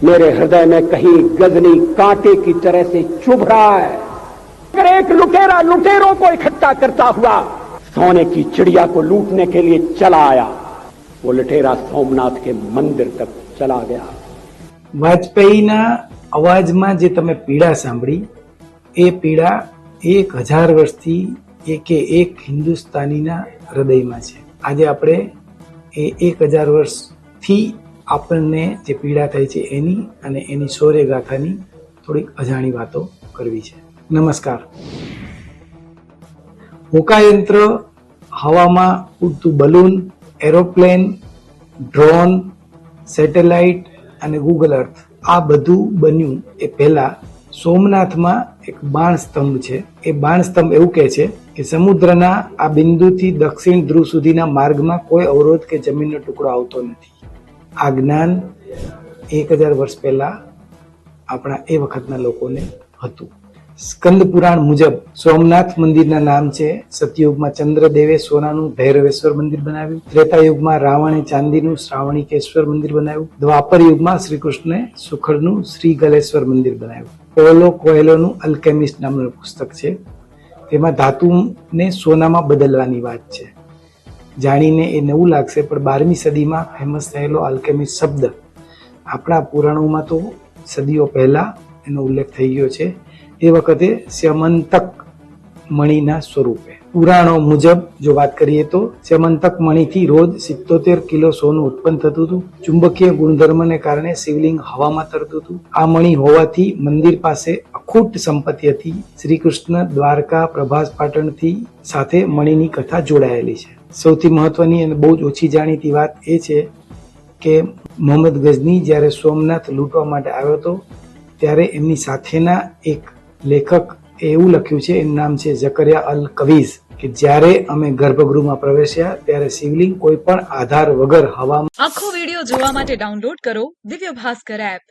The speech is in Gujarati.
मेरे हृदय में कहीं गजनी कांटे की तरह से चुभ रहा है। अगर एक लुटेरा लुटेरों को इकट्ठा करता हुआ सोने की चिड़िया को लूटने के लिए चला आया, वो लुटेरा सोमनाथ के मंदिर तक चला गया। વાજપેયીના અવાજમાં જે તમે પીડા સાંભળી એ પીડા 1000 વર્ષથી એકે એક હિન્દુસ્તાનીના હૃદયમાં છે. આજે આપણે એ 1000 વર્ષથી આપણને જે પીડા થાય છે એની અને એની શૌર્યગાથાની થોડીક અજાણી વાતો કરવી છે. નમસ્કાર. હોકાયંત્ર, હવામાં ઉડતું બલૂન, એરોપ્લેન, ડ્રોન, સેટેલાઇટ અને ગૂગલ અર્થ આ બધું બન્યું એ પહેલા સોમનાથમાં એક બાણ સ્તંભ છે. એ બાણ સ્તંભ એવું કહે છે કે સમુદ્રના આ બિંદુથી દક્ષિણ ધ્રુવ સુધીના માર્ગમાં કોઈ અવરોધ કે જમીનનો ટુકડો આવતો નથી. આ જ્ઞાન 1000 વર્ષ પહેલા આપણા એ વખતના લોકોને હતું. સ્કંદ પુરાણ મુજબ સોમનાથ મંદિરના નામ છે. સતયુગમાં ચંદ્રદેવે સોનાનું ભૈરવેશ્વર મંદિર બનાવ્યું. ત્રેતા યુગમાં રાવણે ચાંદીનું શ્રાવણીકેશ્વર મંદિર બનાવ્યું. દ્વાપર યુગમાં શ્રી કૃષ્ણે સુખડનું શ્રી ગલેશ્વર મંદિર બનાવ્યું. પોલો કોએલોનું અલ્કેમિસ્ટ નામનું પુસ્તક છે. તેમાં ધાતુને સોનામાં બદલવાની વાત છે. જાણીને એ નવું લાગશે, પણ 12મી સદીમાં ફેમસ થયેલો આલ્કેમિસ્ટ શબ્દ આપણા પુરાણોમાં તો સદીઓ પહેલા એનો ઉલ્લેખ થઈ ગયો છે. એ વખતે સ્યમંતક મણીના સ્વરૂપે. પુરાણો મુજબ જો વાત કરીએ તો સ્યમંતક મણીથી રોજ 77 કિલો સોનું ઉત્પન્ન થતું હતું. ચુંબકીય ગુણધર્મને કારણે શિવલિંગ હવામાં તરતું હતું. આ મણી હોવાથી મંદિર પાસે અખૂટ સંપત્તિ હતી. શ્રી કૃષ્ણ દ્વારકા પ્રભાસ પાટણથી સાથે મણીની કથા જોડાયેલી છે. સૌથી મહત્વની અને બહુ જ ઓછી જાણીતી વાત એ છે કે મોહમ્મદ ગઝની જ્યારે સોમનાથ લૂંટવા માટે આવ્યો હતો ત્યારે એમની સાથેના એક લેખક એવું લખ્યું છે, એનું નામ છે ઝકરિયા અલ કવીઝ, કે જ્યારે અમે ગર્ભગૃહમાં પ્રવેશ્યા ત્યારે શિવલિંગ કોઈ પણ આધાર વગર હવામાં. આખો વિડિયો જોવા માટે ડાઉનલોડ કરો દિવ્ય ભાસ્કર એપ.